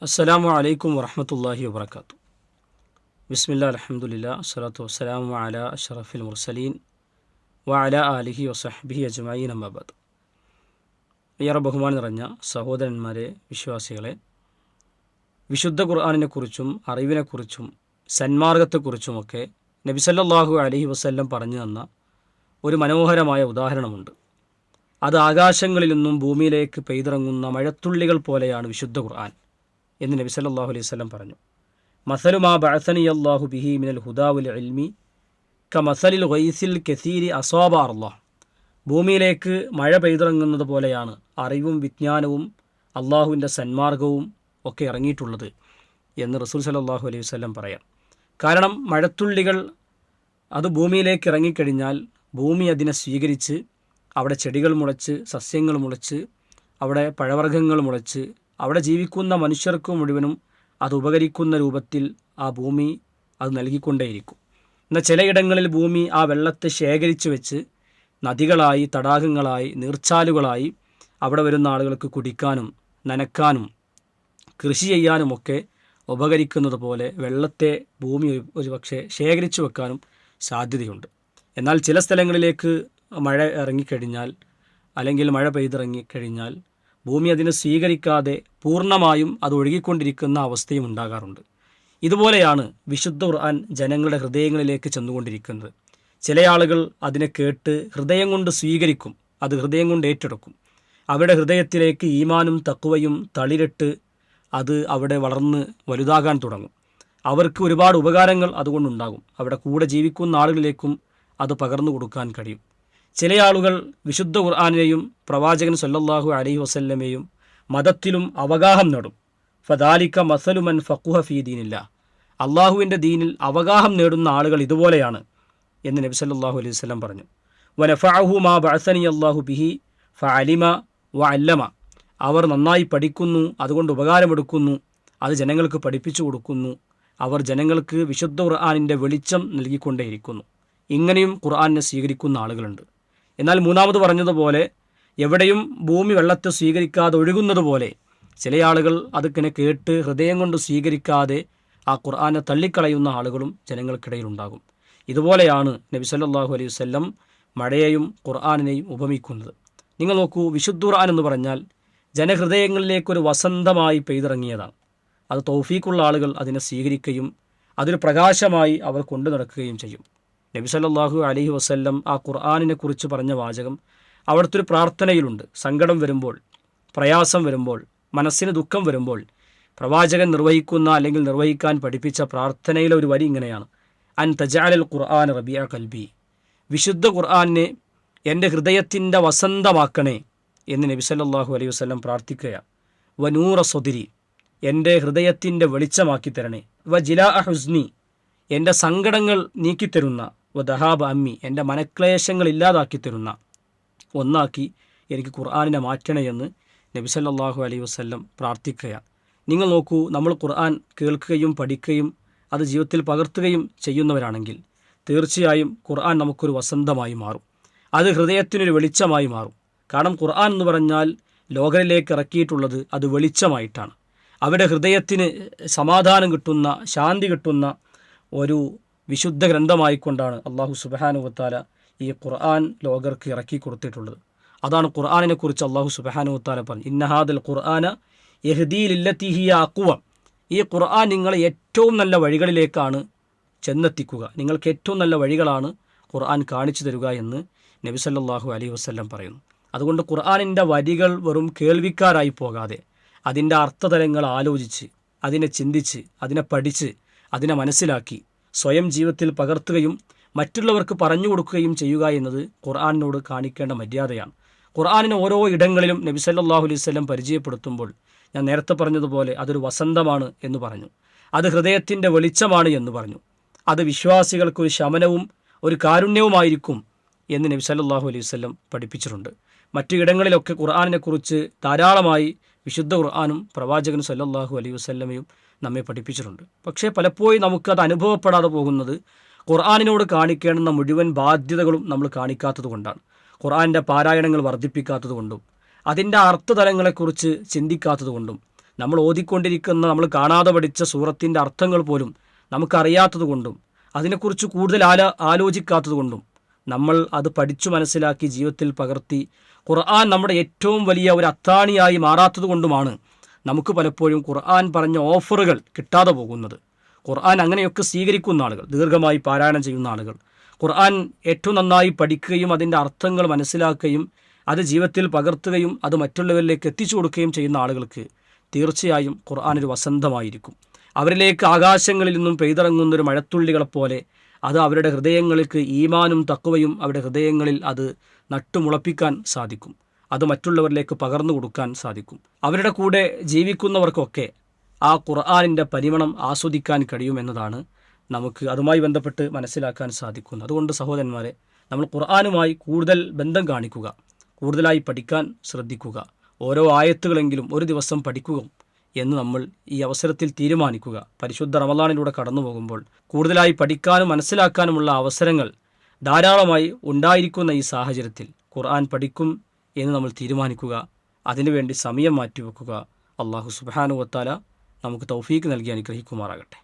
അസ്സലാമു അലൈക്കും വറഹ്മത്തുള്ളാഹി വബറകാതുഹു. ബിസ്മില്ലാ അൽഹംദുലില്ലാ അസ്സലാത്തു വസ്സലാമു അലാ അഷ്റഫിൽ മുർസലീൻ വഅലാ ആലിഹി വസഹ്ബിഹി അജ്മഈൻ അമ്മാ ബഅദ്. ഏറെ ബഹുമാനം നിറഞ്ഞ സഹോദരന്മാരെ, വിശ്വാസികളെ, വിശുദ്ധ ഖുർആനിനെക്കുറിച്ചും അറിവിനെക്കുറിച്ചും സന്മാർഗത്തെക്കുറിച്ചുമൊക്കെ നബി സല്ലല്ലാഹു അലൈഹി വസല്ലം പറഞ്ഞു തന്ന ഒരു മനോഹരമായ ഉദാഹരണമുണ്ട്. അത് ആകാശങ്ങളിൽ നിന്നും ഭൂമിയിലേക്ക് പെയ്തിറങ്ങുന്ന മഴത്തുള്ളികൾ പോലെയാണ് വിശുദ്ധ ഖുർആൻ എന്ന് നബി സല്ലല്ലാഹു അലൈഹി വസല്ലം പറഞ്ഞു. മസലു മാ ബഅസനി അല്ലാഹു ബിഹി മിനൽ ഹുദാ വൽ ഇൽമി കമസലിൽ ഗൈസിൽ കസീരി അസ്വാബ അല്ലാഹ്. ഭൂമിയിലേക്ക് മഴ പെയ്തിറങ്ങുന്നത് പോലെയാണ് അറിവും വിജ്ഞാനവും അള്ളാഹുവിൻ്റെ സന്മാർഗവും ഒക്കെ ഇറങ്ങിയിട്ടുള്ളത് എന്ന് റസൂൽ സല്ലല്ലാഹു അലൈഹി വസല്ലം പറയാം. കാരണം മഴത്തുള്ളികൾ അത് ഭൂമിയിലേക്ക് ഇറങ്ങിക്കഴിഞ്ഞാൽ ഭൂമി അതിനെ സ്വീകരിച്ച് അവിടെ ചെടികൾ മുളച്ച്, സസ്യങ്ങൾ മുളച്ച്, അവിടെ പഴവർഗ്ഗങ്ങൾ മുളച്ച്, അവിടെ ജീവിക്കുന്ന മനുഷ്യർക്ക് മുഴുവനും അത് ഉപകരിക്കുന്ന രൂപത്തിൽ ആ ഭൂമി അത് നൽകിക്കൊണ്ടേയിരിക്കും. എന്നാൽ ചിലയിടങ്ങളിൽ ഭൂമി ആ വെള്ളത്തെ ശേഖരിച്ചു വെച്ച് നദികളായി, തടാകങ്ങളായി, നീർച്ചാലുകളായി അവിടെ വരുന്ന ആളുകൾക്ക് കുടിക്കാനും നനക്കാനും കൃഷി ചെയ്യാനുമൊക്കെ ഉപകരിക്കുന്നത് പോലെ വെള്ളത്തെ ഭൂമി ഒരുപക്ഷെ ശേഖരിച്ചു വെക്കാനും സാധ്യതയുണ്ട്. എന്നാൽ ചില സ്ഥലങ്ങളിലേക്ക് മഴ ഇറങ്ങിക്കഴിഞ്ഞാൽ, അല്ലെങ്കിൽ മഴ പെയ്തിറങ്ങിക്കഴിഞ്ഞാൽ ഭൂമി അതിനെ സ്വീകരിക്കാതെ പൂർണ്ണമായും അത് ഒഴുകിക്കൊണ്ടിരിക്കുന്ന അവസ്ഥയും ഉണ്ടാകാറുണ്ട്. ഇതുപോലെയാണ് വിശുദ്ധ ഖുർആൻ ജനങ്ങളുടെ ഹൃദയങ്ങളിലേക്ക് ചെന്നുകൊണ്ടിരിക്കുന്നത്. ചില ആളുകൾ അതിനെ കേട്ട് ഹൃദയം കൊണ്ട് സ്വീകരിക്കും, അത് ഹൃദയം കൊണ്ട് ഏറ്റെടുക്കും. അവരുടെ ഹൃദയത്തിലേക്ക് ഈമാനും തഖ്വയും തളിരിട്ട് അത് അവിടെ വളർന്ന് വലുതാകാൻ തുടങ്ങും. അവർക്ക് ഒരുപാട് ഉപകാരങ്ങൾ അതുകൊണ്ടുണ്ടാകും. അവിടെ കൂടെ ജീവിക്കുന്ന ആളുകളിലേക്കും അത് പകർന്നു കൊടുക്കാൻ കഴിയും. ചില ആളുകൾ വിശുദ്ധ ഖുർആനെയും പ്രവാചകൻ സല്ലല്ലാഹു അലൈഹി വസല്ലമയും മതത്തിലും അവഗാഹം നേടും. ഫദാലിക മസലു മൻ ഫഖുഹ ഫീ ദീനില്ലാ. അള്ളാഹുവിൻ്റെ ദീനിൽ അവഗാഹം നേടുന്ന ആളുകൾ ഇതുപോലെയാണ് എന്ന് നബി സല്ലല്ലാഹു അലൈഹി വസല്ലം പറഞ്ഞു. വനഫഅഹു മാ ബഅസനി അല്ലാഹു ബിഹി ഫഅലിമ വഅല്ലമ. അവർ നന്നായി പഠിക്കുന്നു, അതുകൊണ്ട് ഉപകാരമെടുക്കുന്നു, അത് ജനങ്ങൾക്ക് പഠിപ്പിച്ചു കൊടുക്കുന്നു, അവർ ജനങ്ങൾക്ക് വിശുദ്ധ ഖുർആനിൻ്റെ വെളിച്ചം നൽകിക്കൊണ്ടേയിരിക്കുന്നു. ഇങ്ങനെയും ഖുർആനെ സ്വീകരിക്കുന്ന ആളുകളുണ്ട്. എന്നാൽ മൂന്നാമത് പറഞ്ഞതുപോലെ എവിടെയും ഭൂമി വെള്ളത്തെ സ്വീകരിക്കാതെ ഒഴുകുന്നത് പോലെ ചില ആളുകൾ അതിങ്ങനെ കേട്ട് ഹൃദയം കൊണ്ട് സ്വീകരിക്കാതെ ആ ഖുർആനെ തള്ളിക്കളയുന്ന ആളുകളും ജനങ്ങൾക്കിടയിലുണ്ടാകും. ഇതുപോലെയാണ് നബി സല്ലല്ലാഹു അലൈഹി വസല്ലം മഴയെയും ഖുർആനിനെയും ഉപമിക്കുന്നത്. നിങ്ങൾ നോക്കൂ, വിശുദ്ധ ഖുർആൻ എന്ന് പറഞ്ഞാൽ ജനഹൃദയങ്ങളിലേക്കൊരു വസന്തമായി പെയ്തിറങ്ങിയതാണ്. അത് തൗഫീഖുള്ള ആളുകൾ അതിനെ സ്വീകരിക്കുകയും അതൊരു പ്രകാശമായി അവർ കൊണ്ടു നടക്കുകയും ചെയ്യും. നബി സല്ലല്ലാഹു അലൈഹി വസല്ലം ആ ഖുർആനിനെ കുറിച്ച് പറഞ്ഞ വാചകം അവിടുത്തെ ഒരു പ്രാർത്ഥനയിലുണ്ട്. സങ്കടം വരുമ്പോൾ, പ്രയാസം വരുമ്പോൾ, മനസ്സിന് ദുഃഖം വരുമ്പോൾ പ്രവാചകൻ നിർവഹിക്കുന്ന അല്ലെങ്കിൽ നിർവഹിക്കാൻ പഠിപ്പിച്ച പ്രാർത്ഥനയിലെ ഒരു വരി ഇങ്ങനെയാണ്: അൻ തജഅലൽ ഖുർആന റബീഅ ഖൽബി. വിശുദ്ധ ഖുർആനെ എൻ്റെ ഹൃദയത്തിൻ്റെ വസന്തമാക്കണേ എന്ന് നബി സല്ലല്ലാഹു അലൈഹി വസല്ലം പ്രാർത്ഥിക്കുകയാണ്. വ നൂറ സ്വദിരി. എൻ്റെ ഹൃദയത്തിൻ്റെ വെളിച്ചമാക്കി തരണേ. വ ജിലാ ഹുസ്നി. എൻ്റെ സങ്കടങ്ങൾ നീക്കിത്തരുന്ന. വ ദഹാബ അമ്മി. എൻ്റെ മനക്ലേശങ്ങൾ ഇല്ലാതാക്കി തരുന്ന ഒന്നാക്കി എനിക്ക് ഖുർആനിനെ മാറ്റണേ എന്ന് നബി സല്ലല്ലാഹു അലൈഹി വസല്ലം പ്രാർത്ഥിക്കുകയാണ്. നിങ്ങൾ നോക്കൂ, നമ്മൾ ഖുർആൻ കേൾക്കുകയും പഠിക്കുകയും അത് ജീവിതത്തിൽ പകർത്തുകയും ചെയ്യുന്നവരാണെങ്കിൽ തീർച്ചയായും ഖുർആൻ നമുക്കൊരു വസന്തമായി മാറും. അത് ഹൃദയത്തിനൊരു വെളിച്ചമായി മാറും. കാരണം ഖുർആൻ എന്ന് പറഞ്ഞാൽ ലോകരിലേക്ക് ഇറക്കിയിട്ടുള്ളത് അത് വെളിച്ചമായിട്ടാണ്. അവരുടെ ഹൃദയത്തിന് സമാധാനം കിട്ടുന്ന, ശാന്തി കിട്ടുന്ന ഒരു വിശുദ്ധ ഗ്രന്ഥമായിക്കൊണ്ടാണ് അള്ളാഹു സുബ്ഹാനഹു വ തആല ഈ ഖുർആൻ ലോകർക്ക് ഇറക്കി കൊടുത്തിട്ടുള്ളത്. അതാണ് ഖുർആനിനെ കുറിച്ച് അള്ളാഹു സുബ്ഹാനഹു വ തആല പറഞ്ഞു: ഇന്ന ഹാദൽ ഖുർആന യഹ്ദീ ലില്ലത്തി ഹിയ അഖ്വം. ഈ ഖുർആൻ നിങ്ങളെ ഏറ്റവും നല്ല വഴികളിലേക്കാണ് ചെന്നെത്തിക്കുക, നിങ്ങൾക്ക് ഏറ്റവും നല്ല വഴികളാണ് ഖുർആൻ കാണിച്ചു തരിക എന്ന് നബി സല്ലല്ലാഹു അലൈഹി വസല്ലം പറയുന്നു. അതുകൊണ്ട് ഖുർആനിൻ്റെ വരികൾ വെറും കേൾവിക്കാരായി പോകാതെ അതിൻ്റെ അർത്ഥതലങ്ങൾ ആലോചിച്ച്, അതിനെ ചിന്തിച്ച്, അതിനെ പഠിച്ച്, അതിനെ മനസ്സിലാക്കി സ്വയം ജീവിതത്തിൽ പകർത്തുകയും മറ്റുള്ളവർക്ക് പറഞ്ഞു കൊടുക്കുകയും ചെയ്യുക എന്നത് ഖുർആനിനോട് കാണിക്കേണ്ട മര്യാദയാണ്. ഖുർആനിനെ ഓരോ ഇടങ്ങളിലും നബി സല്ലല്ലാഹു അലൈഹി വസല്ലം പരിചയപ്പെടുത്തുമ്പോൾ ഞാൻ നേരത്തെ പറഞ്ഞതുപോലെ അതൊരു വസന്തമാണ് എന്ന് പറഞ്ഞു, അത് ഹൃദയത്തിൻ്റെ വെളിച്ചമാണ് എന്ന് പറഞ്ഞു, അത് വിശ്വാസികൾക്കൊരു ശമനവും ഒരു കാരുണ്യവുമായിരിക്കും എന്ന് നബി സല്ലല്ലാഹു അലൈഹി വസല്ലം പഠിപ്പിച്ചിട്ടുണ്ട്. മറ്റു ഇടങ്ങളിലൊക്കെ ഖുർആനിനെക്കുറിച്ച് ധാരാളമായി വിശുദ്ധ ഖുർആനും പ്രവാചകൻ സല്ലല്ലാഹു അലൈഹി വസല്ലമയും നമ്മെ പഠിപ്പിച്ചിട്ടുണ്ട്. പക്ഷേ പലപ്പോഴും നമുക്കത് അനുഭവപ്പെടാതെ പോകുന്നത് ഖുർആനിനോട് കാണിക്കേണ്ടുന്ന മുഴുവൻ ബാധ്യതകളും നമ്മൾ കാണിക്കാത്തത് കൊണ്ടാണ്. ഖുർആൻ്റെ പാരായണങ്ങൾ വർദ്ധിപ്പിക്കാത്തത് കൊണ്ടും അതിൻ്റെ അർത്ഥതലങ്ങളെക്കുറിച്ച് ചിന്തിക്കാത്തത് കൊണ്ടും നമ്മൾ ഓതിക്കൊണ്ടിരിക്കുന്ന, നമ്മൾ കാണാതെ പഠിച്ച സൂറത്തിൻ്റെ അർത്ഥങ്ങൾ പോലും നമുക്കറിയാത്തത് കൊണ്ടും അതിനെക്കുറിച്ച് കൂടുതൽ ആലോചിക്കാത്തത് കൊണ്ടും നമ്മൾ അത് പഠിച്ചു മനസ്സിലാക്കി ജീവിതത്തിൽ പകർത്തി ഖുർആൻ നമ്മുടെ ഏറ്റവും വലിയ ഒരു അത്താണിയായി മാറാത്തത് കൊണ്ടുമാണ് നമുക്ക് പലപ്പോഴും ഖുർആൻ പറഞ്ഞ ഓഫറുകൾ കിട്ടാതെ പോകുന്നത്. ഖുർആൻ അങ്ങനെയൊക്കെ സ്വീകരിക്കുന്ന ആളുകൾ, ദീർഘമായി പാരായണം ചെയ്യുന്ന ആളുകൾ, ഖുർആൻ ഏറ്റവും നന്നായി പഠിക്കുകയും അതിൻ്റെ അർത്ഥങ്ങൾ മനസ്സിലാക്കുകയും അത് ജീവിതത്തിൽ പകർത്തുകയും അത് മറ്റുള്ളവരിലേക്ക് എത്തിച്ചു കൊടുക്കുകയും ചെയ്യുന്ന ആളുകൾക്ക് തീർച്ചയായും ഖുർആൻ ഒരു വസന്തമായിരിക്കും. അവരിലേക്ക് ആകാശങ്ങളിൽ നിന്നും പെയ്തിറങ്ങുന്നൊരു മഴത്തുള്ളികളെപ്പോലെ അത് അവരുടെ ഹൃദയങ്ങൾക്ക് ഈമാനും തഖ്വയും അവരുടെ ഹൃദയങ്ങളിൽ അത് നട്ടുമുളപ്പിക്കാൻ സാധിക്കും. അത് മറ്റുള്ളവരിലേക്ക് പകർന്നു കൊടുക്കാൻ സാധിക്കും. അവരുടെ കൂടെ ജീവിക്കുന്നവർക്കൊക്കെ ആ ഖുർആനിൻ്റെ പരിമളം ആസ്വദിക്കാൻ കഴിയുമെന്നതാണ് നമുക്ക് അതുമായി ബന്ധപ്പെട്ട് മനസ്സിലാക്കാൻ സാധിക്കുന്നത്. അതുകൊണ്ട് സഹോദരന്മാരെ, നമ്മൾ ഖുർആനുമായി കൂടുതൽ ബന്ധം കാണിക്കുക, കൂടുതലായി പഠിക്കാൻ ശ്രദ്ധിക്കുക, ഓരോ ആയത്തുകളെങ്കിലും ഒരു ദിവസം പഠിക്കുക എന്ന് നമ്മൾ ഈ അവസരത്തിൽ തീരുമാനിക്കുക. പരിശുദ്ധ റമളാനിലൂടെ കടന്നു പോകുമ്പോൾ കൂടുതലായി പഠിക്കാനും മനസ്സിലാക്കാനുമുള്ള അവസരങ്ങൾ ധാരാളമായി ഉണ്ടായിരിക്കുന്ന ഈ സാഹചര്യത്തിൽ ഖുർആൻ പഠിക്കും എന്ന് നമ്മൾ തീരുമാനിക്കുക. അതിനുവേണ്ടി സമയം മാറ്റിവെക്കുക. അള്ളാഹു സുബ്ഹാനഹു വ തആല നമുക്ക് തൗഫീക്ക് നൽകി അനുഗ്രഹിക്കുമാറാകട്ടെ.